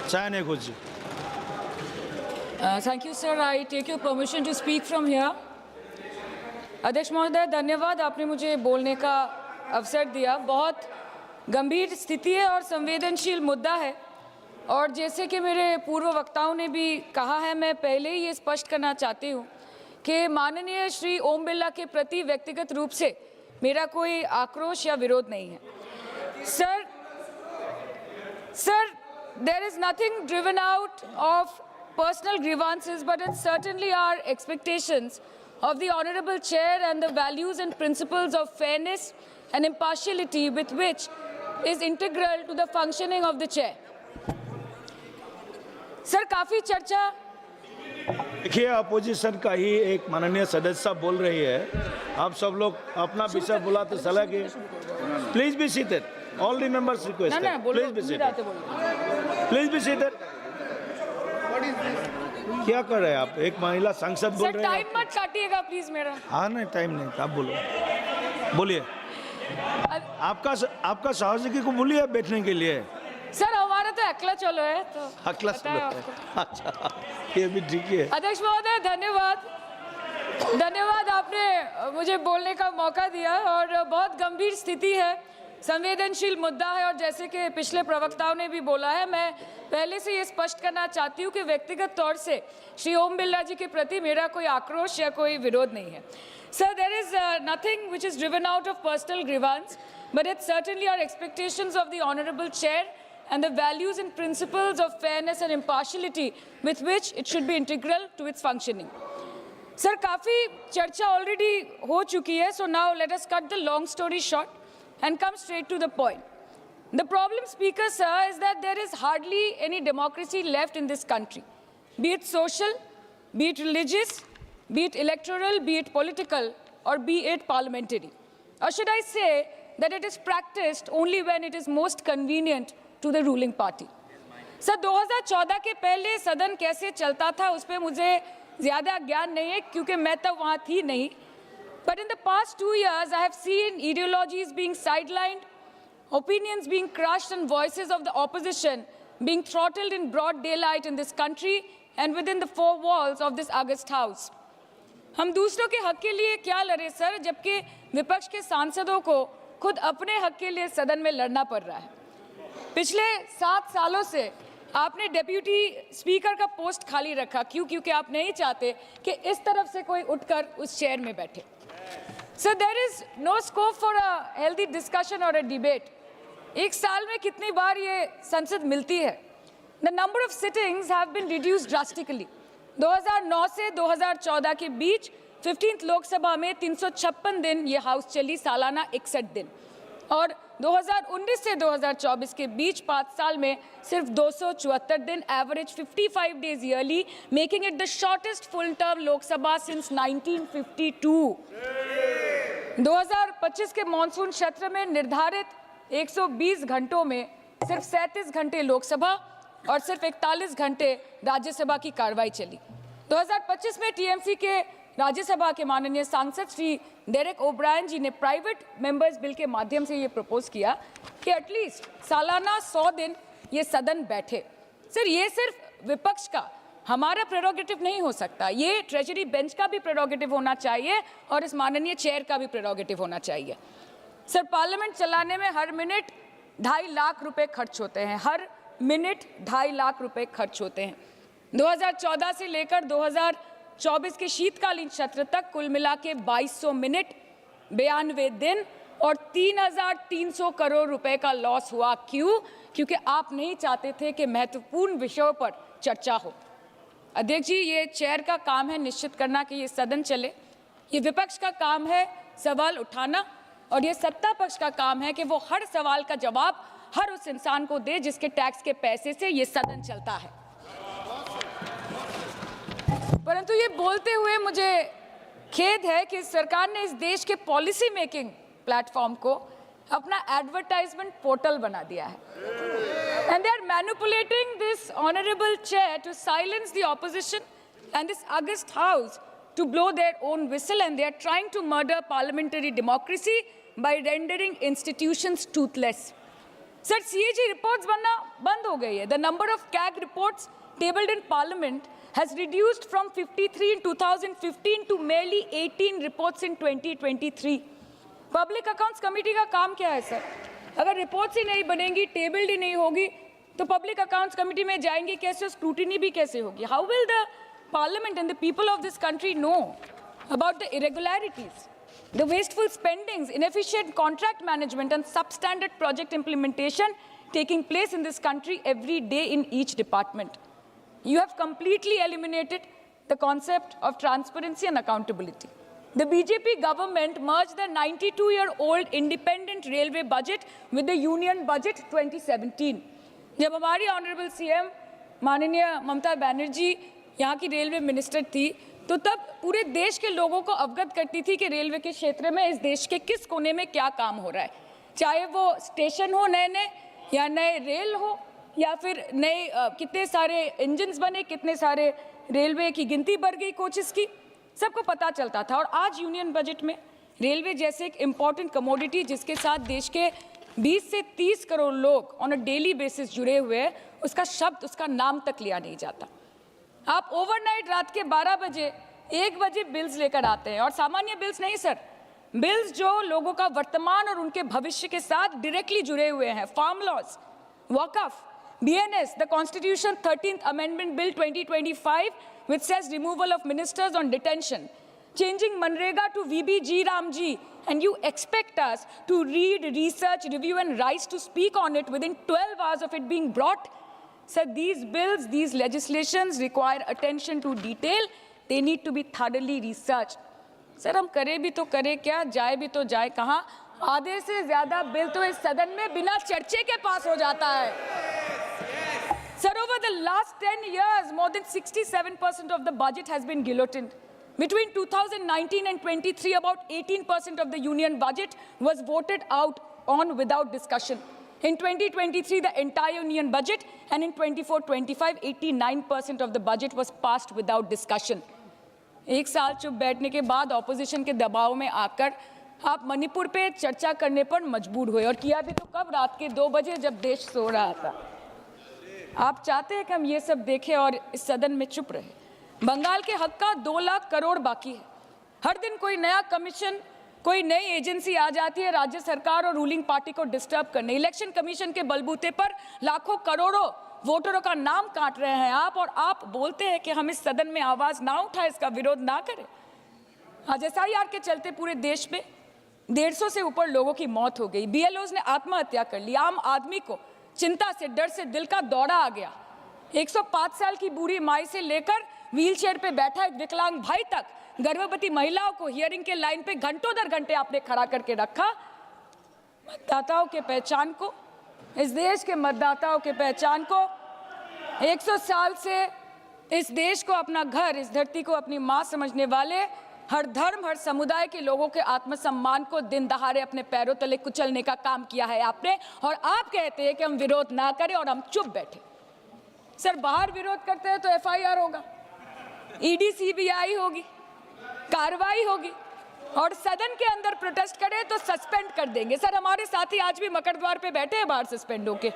चाय नहीं खुद Thank you, sir. I take your permission to speak from here. अध्यक्ष महोदय, धन्यवाद, आपने मुझे बोलने का अवसर दिया। बहुत गंभीर स्थिति है और संवेदनशील मुद्दा है, और जैसे कि मेरे पूर्व वक्ताओं ने भी कहा है, मैं पहले ही ये स्पष्ट करना चाहती हूँ कि माननीय श्री ओम बिरला के प्रति व्यक्तिगत रूप से मेरा कोई आक्रोश या विरोध नहीं है। Sir, there is nothing driven out of personal grievances, but it's certainly our expectations of the Honorable Chair and the values and principles of fairness and impartiality with which is integral to the functioning of the Chair. Sir, काफ़ी चर्चा। देखिए, opposition का ही एक माननीय सदस्य बोल रही है, आप सब लोग अपना विषय बुलाते चला कि please be seated, all the members request, please be seated, please be seated. क्या कर रहे हैं आप? एक महिला सांसद बोल रहे हैं। टाइम मत काटिएगा प्लीज मेरा। हाँ, नहीं टाइम नहीं, आप बोलो, बोलिए। आपका सहयोगी को बोलिए बैठने के लिए। सर, हमारा तो अकेला चलो है, तो अकेला चलो है। अच्छा, ये भी ठीक है। अध्यक्ष महोदय, धन्यवाद, आपने मुझे बोलने का मौका दिया। और बहुत गंभीर स्थिति है, संवेदनशील मुद्दा है, और जैसे कि पिछले प्रवक्ताओं ने भी बोला है, मैं पहले से ये स्पष्ट करना चाहती हूँ कि व्यक्तिगत तौर से श्री ओम बिरला जी के प्रति मेरा कोई आक्रोश या कोई विरोध नहीं है। Sir, there is nothing which is driven out of personal grievance, but it's certainly our expectations of the honourable chair and the values and principles of fairness and impartiality with which it should be integral to its functioning. Sir, काफ़ी चर्चा already हो चुकी है, so now let us cut the long story short and come straight to the point. The problem, Speaker, sir, is that there is hardly any democracy left in this country, be it social, be it religious, be it electoral, be it political, or be it parliamentary. Or should I say that it is practiced only when it is most convenient to the ruling party. Sir, 2014 के पहले सदन कैसे चलता था उस पर मुझे ज़्यादा ज्ञान नहीं है, क्योंकि मैं तब वहाँ थी नहीं। But in the past 2 years, I have seen ideologies being sidelined, opinions being crushed, and voices of the opposition being throttled in broad daylight in this country and within the 4 walls of this august house. हम दूसरों के हक के लिए क्या लड़े sir, जबकि विपक्ष के सांसदों को खुद अपने हक के लिए सदन में लड़ना पड़ रहा है। पिछले 7 सालों से आपने डेप्यूटी स्पीकर का पोस्ट खाली रखा। क्यों? क्योंकि आप नहीं चाहते कि इस तरफ से कोई उठकर उस चेयर में बैठे। So there is no scope for a healthy discussion और अ डिबेट। एक साल में कितनी बार ये संसद मिलती है? The number of sittings have been reduced drastically. 2009 से 2014 के बीच 15th लोकसभा में 356 दिन ये हाउस चली, सालाना 61 दिन, और 2019 से 2024 के बीच 5 साल में सिर्फ 274 दिन, average 55 days yearly, making it the shortest full term Lok Sabha since 1952। 2025 के मॉनसून सत्र में निर्धारित 120 घंटों में सिर्फ 37 घंटे लोकसभा और सिर्फ 41 घंटे राज्यसभा की कार्रवाई चली। 2025 में टीएमसी के राज्यसभा के माननीय सांसद श्री डेरेक ओब्रायन जी ने प्राइवेट मेंबर्स बिल के माध्यम से ये प्रपोज किया कि एटलीस्ट सालाना 100 दिन ये सदन बैठे। सर, ये सिर्फ विपक्ष का, हमारा प्रेरोगेटिव नहीं हो सकता, ये ट्रेजरी बेंच का भी प्रेरोगेटिव होना चाहिए और इस माननीय चेयर का भी प्रेरोगेटिव होना चाहिए। सर, पार्लियामेंट चलाने में हर मिनट 2.5 लाख रुपए खर्च होते हैं, हर मिनट 2.5 लाख रुपए खर्च होते हैं। 2014 से लेकर 2024 के शीतकालीन सत्र तक कुल मिला के 2200 मिनट, 92 दिन और 3,300 करोड़ रुपए का लॉस हुआ। क्यों? क्योंकि आप नहीं चाहते थे कि महत्वपूर्ण विषयों पर चर्चा हो। अध्यक्ष जी, ये चेयर का काम है निश्चित करना कि ये सदन चले, ये विपक्ष का काम है सवाल उठाना, और ये सत्ता पक्ष का काम है कि वो हर सवाल का जवाब हर उस इंसान को दे जिसके टैक्स के पैसे से ये सदन चलता है। परंतु ये बोलते हुए मुझे खेद है कि सरकार ने इस देश के पॉलिसी मेकिंग प्लेटफॉर्म को अपना एडवर्टाइजमेंट पोर्टल बना दिया है, and they are manipulating this honourable chair to silence the opposition and this august house to blow their own whistle, and they are trying to murder parliamentary democracy by rendering institutions toothless. Sir CAG reports बनना बंद हो गई है. The number of CAG reports tabled in parliament has reduced from 53 in 2015 to merely 18 reports in 2023. Public accounts committee का काम क्या है sir? अगर रिपोर्ट्स ही नहीं बनेंगी, टेबल्ड ही नहीं होगी, तो पब्लिक अकाउंट्स कमेटी में जाएंगे कैसे, स्क्रूटिनी भी कैसे होगी? How will the parliament and the people of this country know about the irregularities, the wasteful spendings, inefficient contract management and substandard project implementation taking place in this country every day in each department? You have completely eliminated the concept of transparency and accountability. The BJP government merged the 92-year-old independent railway budget with the union budget 2017. जब हमारी honourable CM माननीय ममता बनर्जी यहाँ की railway minister थी, तो तब पूरे देश के लोगों को अवगत करती थी कि रेलवे के क्षेत्र में इस देश के किस कोने में क्या काम हो रहा है, चाहे वो स्टेशन हो नए नए या नए रेल हो या फिर नए कितने सारे इंजन्स बने, कितने सारे रेलवे की गिनती बढ़ गई कोचेस की, सबको पता चलता था. और आज यूनियन बजट में रेलवे जैसे एक इम्पॉर्टेंट कमोडिटी जिसके साथ देश के 20 से 30 करोड़ लोग ऑन अ डेली बेसिस जुड़े हुए हैं, उसका शब्द, उसका नाम तक लिया नहीं जाता. आप ओवरनाइट रात के 12 बजे 1 बजे बिल्स लेकर आते हैं, और सामान्य बिल्स नहीं सर, बिल्स जो लोगों का वर्तमान और उनके भविष्य के साथ डायरेक्टली जुड़े हुए हैं. फार्म लॉज, वक़्फ़, BNS, the Constitution 13th Amendment Bill 2025, which says removal of ministers on detention, changing Manrega to VBG Ramji, and you expect us to read, research, review and rise to speak on it within 12 hours of it being brought? Sir, these bills, these legislations require attention to detail. They need to be thoroughly researched. Sir हम करें भी तो करें क्या, जाए भी तो जाए कहाँ? आधे से ज़्यादा बिल तो इस सदन में बिना चर्चे के पास हो जाता है. Sir, over the last 10 years, more than 67% of the budget has been guillotined. Between 2019 and 23, about 18% of the union budget was voted out on without discussion. In 2023, the entire union budget, and in 24-25, 89% of the budget was passed without discussion. एक साल चुप बैठने के बाद opposition के दबाव में आकर आप मणिपुर पे चर्चा करने पर मजबूर हुए, और किया भी तो कब, रात के 2 बजे जब देश सो रहा था. आप चाहते हैं कि हम ये सब देखें और इस सदन में चुप रहे. बंगाल के हक का 2 लाख करोड़ बाकी है. हर दिन कोई नया कमीशन, कोई नई एजेंसी आ जाती है राज्य सरकार और रूलिंग पार्टी को डिस्टर्ब करने. इलेक्शन कमीशन के बलबूते पर लाखों करोड़ों वोटरों का नाम काट रहे हैं आप, और आप बोलते हैं कि हम इस सदन में आवाज ना उठाएं, इसका विरोध ना करें. आज SIR के चलते पूरे देश में 150 से ऊपर लोगों की मौत हो गई. BLOs ने आत्महत्या कर ली. आम आदमी को चिंता से, डर से दिल का दौरा आ गया. 105 साल की बूढ़ी माई से लेकर व्हीलचेयर पे बैठा एक विकलांग भाई तक, गर्भवती महिलाओं को हियरिंग के लाइन पे घंटों दर घंटे आपने खड़ा करके रखा. मतदाताओं के पहचान को, इस देश के मतदाताओं के पहचान को, 100 साल से इस देश को अपना घर, इस धरती को अपनी माँ समझने वाले, हर धर्म, हर समुदाय के लोगों के आत्मसम्मान को दिन दहाड़े अपने पैरों तले कुचलने का काम किया है आपने. और आप कहते हैं कि हम विरोध ना करें और हम चुप बैठे. सर बाहर विरोध करते हैं तो FIR होगा, ED CBI होगी, कार्रवाई होगी, और सदन के अंदर प्रोटेस्ट करें तो सस्पेंड कर देंगे. सर हमारे साथी आज भी मकर द्वार पे बैठे हैं बाहर सस्पेंड होके.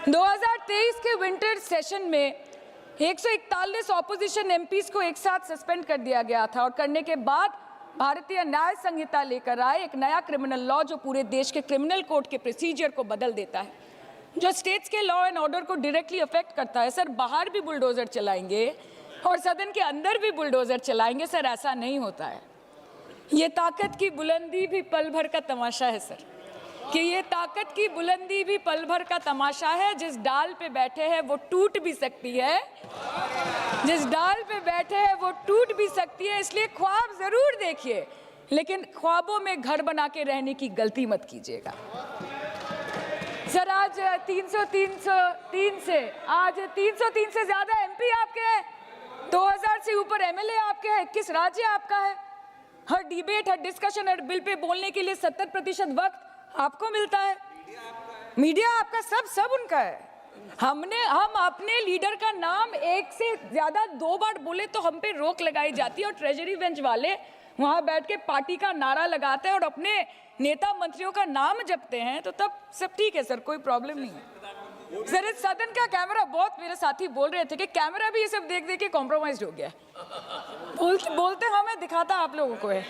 2023 के विंटर सेशन में 141 ऑपोजिशन MPs को एक साथ सस्पेंड कर दिया गया था, और करने के बाद भारतीय न्याय संहिता लेकर आए एक नया क्रिमिनल लॉ जो पूरे देश के क्रिमिनल कोड के प्रोसीजर को बदल देता है, जो स्टेट्स के लॉ एंड ऑर्डर को डायरेक्टली अफेक्ट करता है. सर बाहर भी बुलडोजर चलाएंगे और सदन के अंदर भी बुलडोजर चलाएंगे. सर ऐसा नहीं होता है. ये ताकत की बुलंदी भी पल भर का तमाशा है सर, कि ये ताकत की बुलंदी भी पल भर का तमाशा है. जिस डाल पे बैठे हैं वो टूट भी सकती है, जिस डाल पे बैठे हैं वो टूट भी सकती है. इसलिए ख्वाब जरूर देखिए, लेकिन ख्वाबों में घर बना के रहने की गलती मत कीजिएगा. सर आज 303 से ज्यादा MP आपके हैं, 2000 से ऊपर MLA आपके हैं, 21 राज्य आपका है. हर डिबेट, हर डिस्कशन, हर बिल पे बोलने के लिए 70% वक्त आपको मिलता है. मीडिया आपका, सब उनका है. हम अपने लीडर का नाम 1 से ज्यादा 2 बार बोले तो हम पे रोक लगाई जाती है, और ट्रेजरी बेंच वाले वहां बैठ के पार्टी का नारा लगाते हैं और अपने नेता मंत्रियों का नाम जपते हैं, तो तब सब ठीक है सर, कोई प्रॉब्लम नहीं है सर। इस सदन का कैमरा, बहुत मेरे साथी बोल रहे थे कि कैमरा भी ये सब देख देख के कॉम्प्रोमाइज हो गया। बोलते हमें दिखाता आप लोगों को है।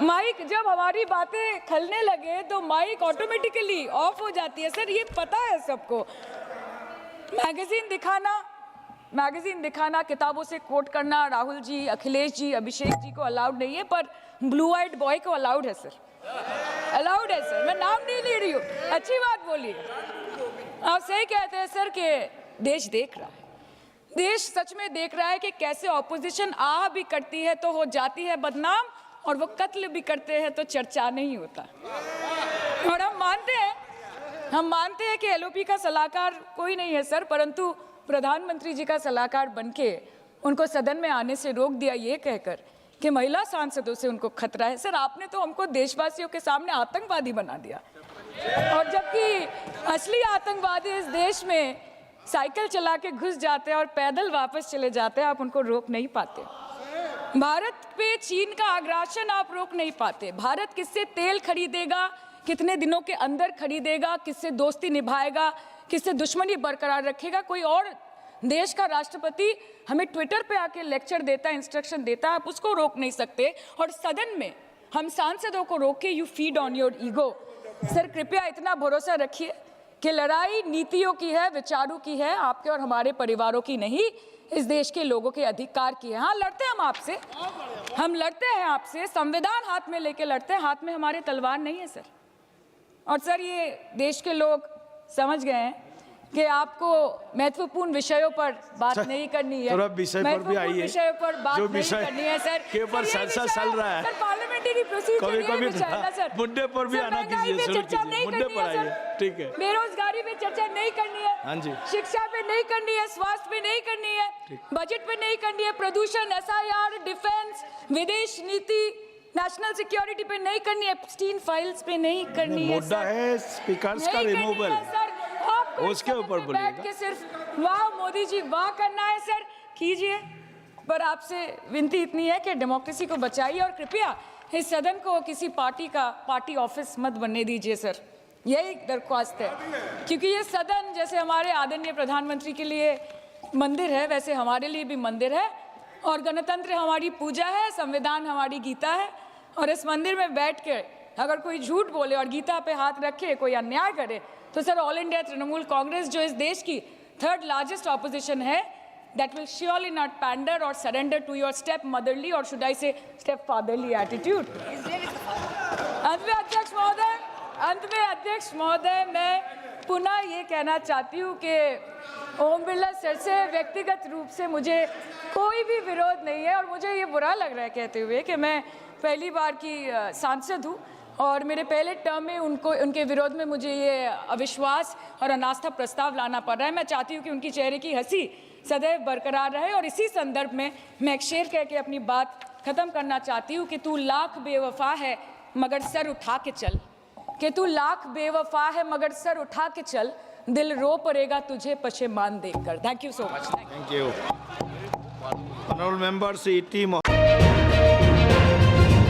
माइक जब हमारी बातें खलने लगे तो माइक ऑटोमेटिकली ऑफ हो जाती है सर, ये पता है सबको। मैगजीन दिखाना, किताबों से कोट करना राहुल जी, अखिलेश जी, अभिषेक जी को अलाउड नहीं है, पर ब्लू आइड बॉय को अलाउड है सर, अलाउड है सर। मैं नाम नहीं ले रही हूँ, अच्छी बात बोलिए। आप सही कहते हैं सर कि देश देख रहा है, देश सच में देख रहा है कि कैसे ऑपोजिशन आ भी करती है तो हो जाती है बदनाम, और वो कत्ल भी करते हैं तो चर्चा नहीं होता। और हम मानते हैं कि एलओपी का सलाहकार कोई नहीं है सर, परंतु प्रधानमंत्री जी का सलाहकार बनके उनको सदन में आने से रोक दिया ये कहकर कि महिला सांसदों से उनको खतरा है। सर आपने तो हमको देशवासियों के सामने आतंकवादी बना दिया, और जबकि असली आतंकवादी इस देश में साइकिल चला के घुस जाते हैं और पैदल वापस चले जाते हैं, आप उनको रोक नहीं पाते। भारत पे चीन का आग्रासन आप रोक नहीं पाते। भारत किससे तेल खरीदेगा, कितने दिनों के अंदर खरीदेगा, किससे दोस्ती निभाएगा, किससे दुश्मनी बरकरार रखेगा, कोई और देश का राष्ट्रपति हमें ट्विटर पे आके लेक्चर देता है, इंस्ट्रक्शन देता है, आप उसको रोक नहीं सकते। और सदन में हम सांसदों को रोक के you feed on your ego. Sir कृपया इतना भरोसा रखिए कि लड़ाई नीतियों की है, विचारों की है, आपके और हमारे परिवारों की नहीं, इस देश के लोगों के अधिकार की है। हाँ लड़ते हैं हम आपसे, हम लड़ते हैं आपसे, संविधान हाथ में लेके लड़ते हैं, हाथ में हमारे तलवार नहीं है सर। और सर ये देश के लोग समझ गए हैं कि आपको महत्वपूर्ण विषयों पर बात नहीं करनी है, महत्वपूर्ण विषयों पर बात नहीं करनी है सर, के ऊपर चर्चा चल रहा है सर, पार्लियामेंट्री प्रोसीजर ये विषय है ना सर, मुद्दे पर भी आना कीजिए, चर्चा नहीं करनी है सर, ठीक है, बेरोजगारी पे चर्चा नहीं करनी है, हाँ जी, शिक्षा पे नहीं करनी है, स्वास्थ्य पे नहीं करनी है, बजट पे नहीं करनी है, प्रदूषण, एसआईआर, डिफेंस, विदेश नीति, नेशनल सिक्योरिटी पे नहीं करनी है, एप्स्टीन फाइल्स पे नहीं करनी है, मुद्दा है स्पीकर्स का रिमूवल, उसके ऊपर बोलिएगा। के सिर्फ वाह मोदी जी वाह करना है सर, कीजिए, पर आपसे विनती इतनी है कि डेमोक्रेसी को बचाइए और कृपया इस सदन को किसी पार्टी का पार्टी ऑफिस मत बनने दीजिए सर, यही दरख्वास्त है। क्योंकि ये सदन जैसे हमारे आदरणीय प्रधानमंत्री के लिए मंदिर है, वैसे हमारे लिए भी मंदिर है, और गणतंत्र हमारी पूजा है, संविधान हमारी गीता है, और इस मंदिर में बैठ के अगर कोई झूठ बोले और गीता पे हाथ रखे, कोई अन्याय करे, तो sir all India Trinamool Congress जो इस देश की थर्ड लार्जेस्ट ऑपोजिशन है, that will surely not pander or surrender to your step motherly or should I say step fatherly attitude। अंत में अध्यक्ष महोदय मैं पुनः ये कहना चाहती हूँ कि ओम बिरला सर से व्यक्तिगत रूप से मुझे कोई भी विरोध नहीं है, और मुझे ये बुरा लग रहा है कहते हुए कि मैं पहली बार की सांसद हूँ और मेरे पहले टर्म में उनके विरोध में मुझे ये अविश्वास और अनास्था प्रस्ताव लाना पड़ रहा है। मैं चाहती हूँ कि उनकी चेहरे की हंसी सदैव बरकरार रहे, और इसी संदर्भ में मैं एक शेर कह के अपनी बात खत्म करना चाहती हूँ कि तू लाख बेवफा है मगर सर उठा के चल, कि तू लाख बेवफा है मगर सर उठा के चल, दिल रो पड़ेगा तुझे पशेमान देखकर। Thank you so much. Thank you. Honourable members, ET